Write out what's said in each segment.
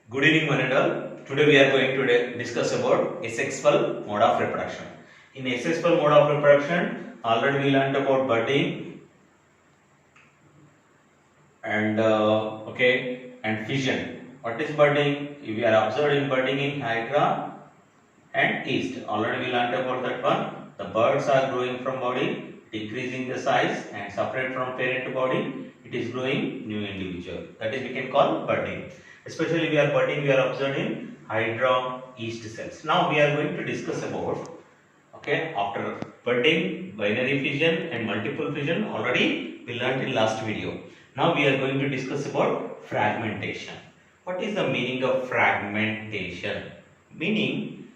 Good evening, one and all. Today we are going to discuss about asexual mode of reproduction. In asexual mode of reproduction, already we learnt about budding and fission. What is budding? We are observing budding in Hydra and yeast. Already we learnt about that one. The birds are growing from body, decreasing the size and separate from parent body. It is growing new individual. That is we can call budding. Especially we are budding, we are observing Hydra yeast cells. Now we are going to discuss about after budding, binary fission and multiple fission already we learnt in last video. Now we are going to discuss about fragmentation. What is the meaning of fragmentation? Meaning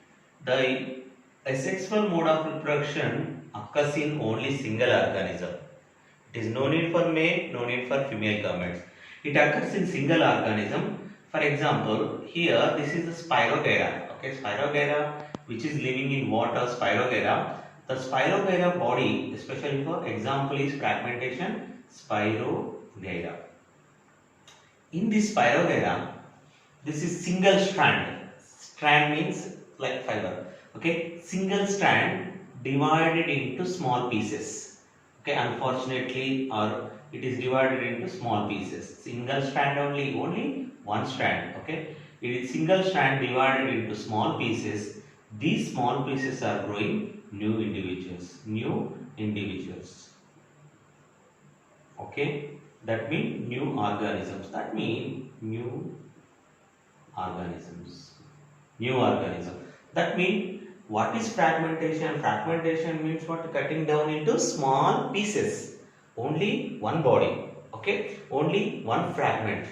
the asexual mode of reproduction occurs in only single organism. It is no need for male, no need for female gametes. It occurs in single organism. For example, here this is the Spirogyra. Spirogyra which is living in water, Spirogyra. The Spirogyra body, especially for example, is fragmentation. Spirogyra. In this Spirogyra, this is single strand. Strand means like fiber. Single strand divided into small pieces. Unfortunately, or it is divided into small pieces. Single strand only one strand. It is single strand divided into small pieces. These small pieces are growing new individuals. That means new organisms. That means what is fragmentation? Fragmentation means what? Cutting down into small pieces. Only one body. Only one fragment.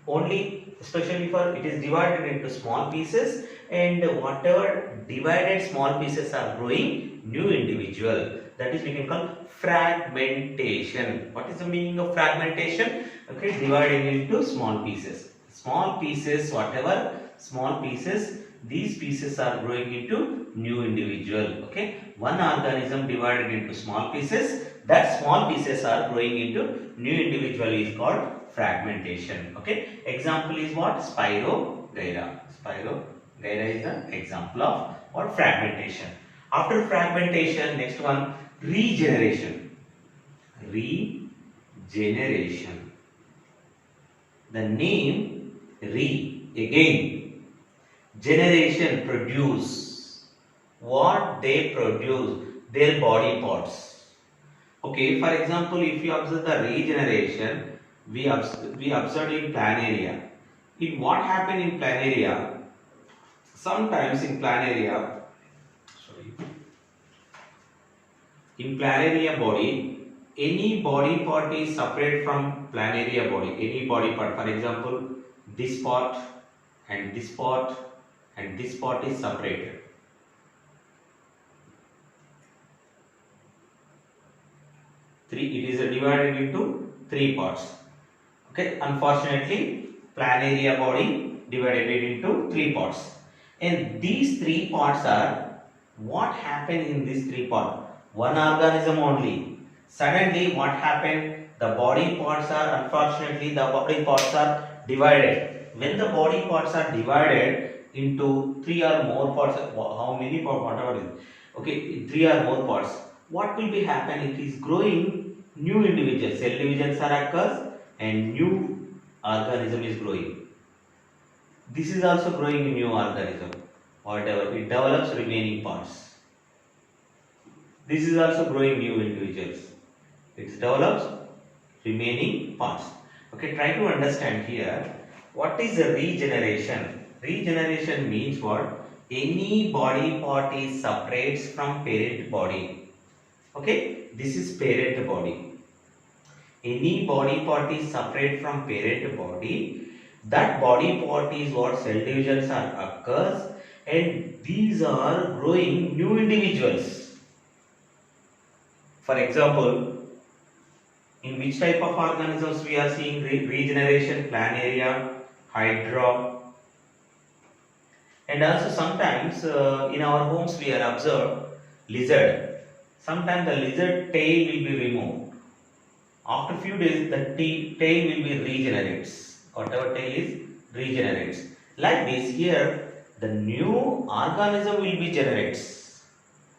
Only, especially for it is divided into small pieces, and whatever divided small pieces are growing new individual. That is we can call fragmentation. What is the meaning of fragmentation? Dividing into small pieces. Small pieces, whatever small pieces, these pieces are growing into new individual. One organism divided into small pieces, that small pieces are growing into new individual is called fragmentation. Example is what? Spirogyra. Spirogyra is an example of what? Fragmentation. After fragmentation, next one, regeneration. Regeneration. The name again. Generation, produce. What they produce? Their body parts. For example, if you observe the regeneration, we observed in planaria. What happened in planaria? Sometimes in planaria body, any body part is separate from planaria body. Any body part, for example, this part and this part and this part is separated. It is divided into three parts. Unfortunately, planaria body divided into three parts, and these three parts are what happened in these three parts? One organism only. Suddenly, what happened? The body parts are divided. When the body parts are divided into three or more parts, how many parts? Whatever it is. Three or more parts. What will be happen? It is growing new individuals. Cell divisions are occurs and new organism is growing. This is also growing a new organism. Whatever it develops remaining parts. This is also growing new individuals. It develops remaining parts. Try to understand here. What is the regeneration? Regeneration means what? Any body part is separates from parent body. This is parent body. Any body part is separate from parent body. That body part is what? Cell divisions are occurs, and these are growing new individuals. For example, in which type of organisms we are seeing regeneration? Planaria, Hydra, and also sometimes in our homes we are observed lizard. Sometimes the lizard tail will be removed. After few days, the tail will be regenerates. Whatever tail is regenerates. Like this, here the new organism will be generates.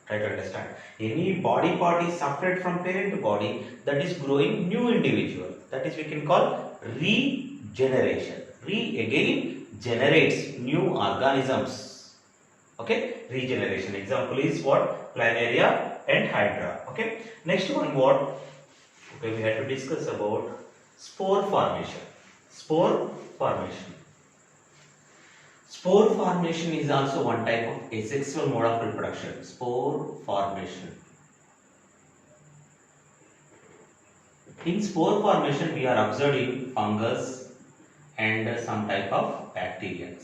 Try to understand. Any body part is separate from parent body, that is growing new individual. That is we can call regeneration. Again generates new organisms. Okay, regeneration. Example is what? Planaria and Hydra. Okay. Next one what? Okay, we had to discuss about spore formation. Spore formation. Spore formation is also one type of asexual mode of reproduction. Spore formation. In spore formation, we are observing fungus and some type of bacteria.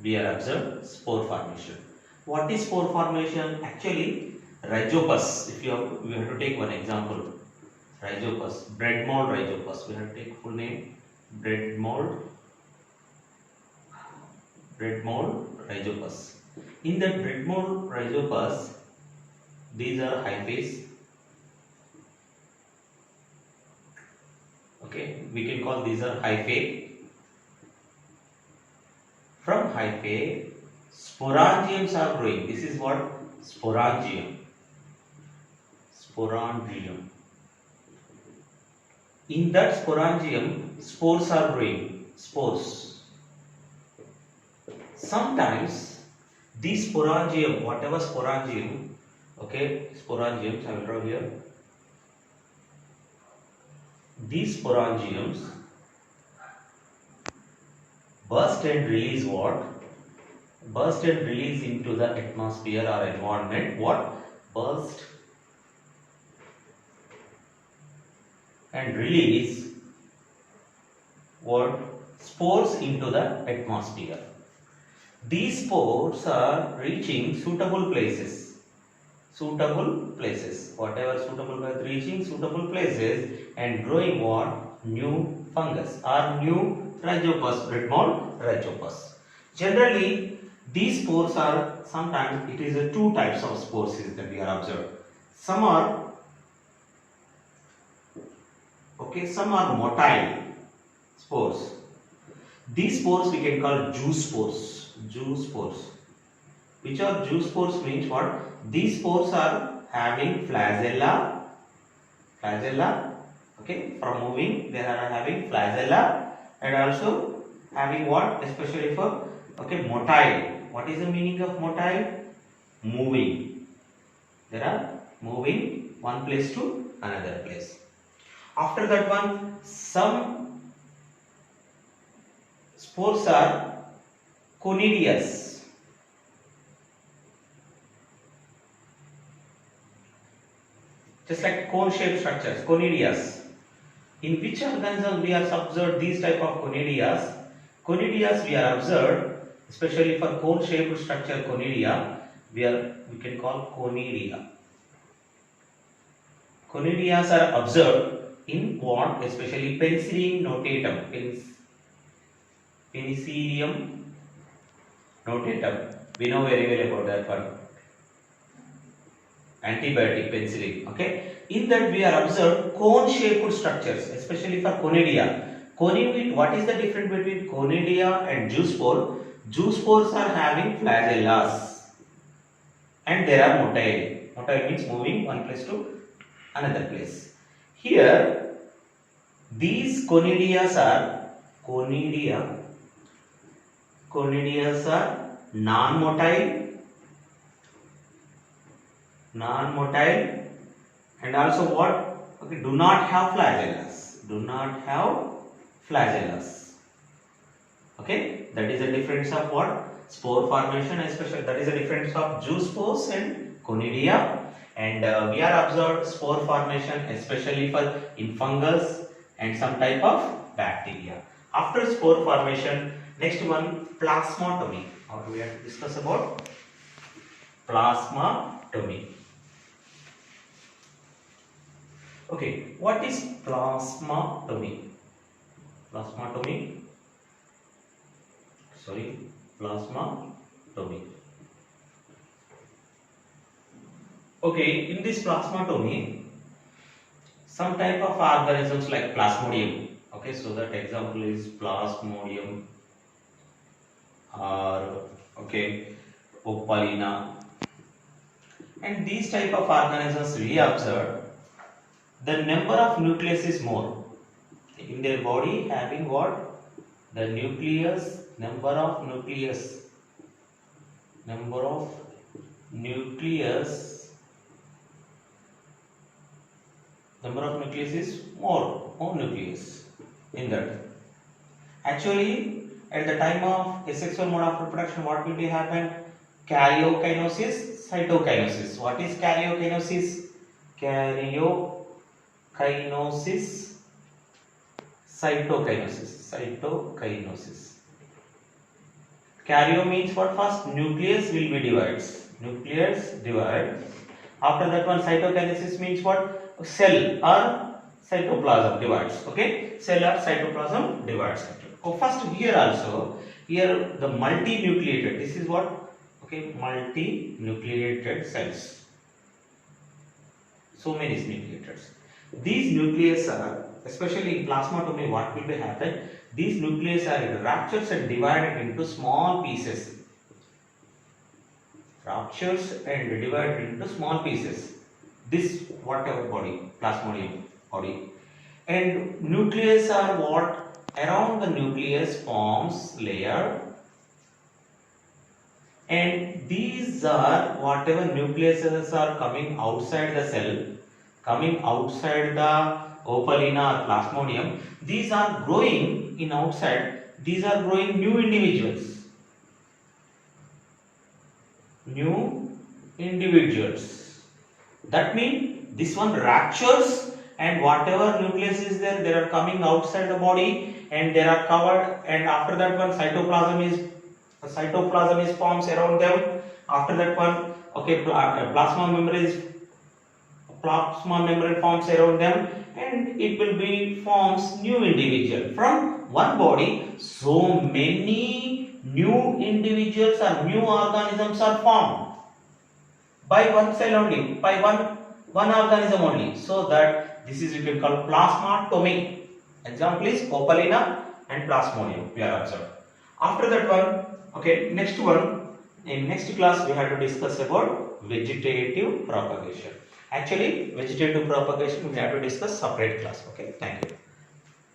We are observed spore formation. What is spore formation? Actually, Rhizopus. If we have to take one example, Rhizopus, bread mold Rhizopus. We have to take full name. Bread mold Rhizopus. In the bread mold Rhizopus, these are hyphae. Okay, we can call these are hyphae. From hyphae, sporangiums are growing. This is what? Sporangium. In that sporangium, spores are growing. Spores. Sometimes these sporangium, whatever sporangium, okay, sporangiums, I will draw here. These sporangiums burst and release what? Burst and release into the atmosphere or environment. What? Burst and release what? Spores into the atmosphere. These spores are reaching suitable places. Whatever suitable by reaching suitable places and growing what? New fungus or new Rhizopus, bread mold Rhizopus. Generally, these spores are sometimes it is a two types of spores that we are observed. Some are motile spores. These spores we can call zoospores. Which are zoospores means what? These spores are having flagella. Okay, from moving they are having flagella and also having what? Especially for motile. What is the meaning of motile? Moving. They are moving one place to another place. After that one, some spores are conidious. Just like cone-shaped structures, conidias. In which organism we are observed these type of conidias? Conidias we are observed, especially for cone-shaped structure conidia, we can call conidia. Conidias are observed in what? Especially Penicillium notatum. Penicillium notatum. We know very well about that one. Antibiotic penicillin. Okay. In that we are observed cone-shaped structures, especially for conidia. What is the difference between conidia and zoospore? Zoospores are having flagellas and there are motile. Motile means moving one place to another place. Here, these conidias are non-motile and also what? Okay, do not have flagellas. Okay, that is the difference of what? Spore formation, especially that is the difference of zoospores and conidia. And we are observed spore formation especially for in fungus and some type of bacteria. After spore formation, next one, plasmatomy. Or we have to discuss about plasmatomy. Okay, what is plasmatomy? Plasmatomy. Okay, in this plasmatomy, some type of organisms like Plasmodium. Okay, so that example is Plasmodium or Opalina. And these type of organisms we observe, the number of nucleus is more. In their body having what? The nucleus, number of nucleus is more nucleus in that. Actually, at the time of asexual mode of reproduction, what will be happen? Karyokinosis, cytokinosis. What is karyokinosis? Karyokinosis, cytokinosis. Karyo means what? First nucleus will be divides. Nucleus divide. After that one, cytokinosis means what? Cell or cytoplasm divides. Okay, cell or cytoplasm divides. So first here also, here the multinucleated. This is what? Okay, multinucleated cells. So many nucleated. These nucleus are, especially in plasmatomie, what will be happen? These nucleus are ruptured and divided into small pieces. This whatever body, plasmodium body, and nucleus are what? Around the nucleus forms layer, and these are whatever nucleuses are coming outside the cell, coming outside the Opalina or Plasmodium. These are growing in outside. These are growing new individuals. That means this one ruptures, and whatever nucleus is there, they are coming outside the body and they are covered, and after that one cytoplasm is forms around them. After that one, okay, plasma membrane forms around them, and it will be forms new individual from one body. So many new individuals or new organisms are formed by one cell only, by one organism only. So that this is we can call plasmatomie. Example is Opalina and Plasmodium we are observed. After that one, okay, next one, in next class we have to discuss about vegetative propagation. Actually, vegetative propagation we have to discuss separate class. Okay, thank you.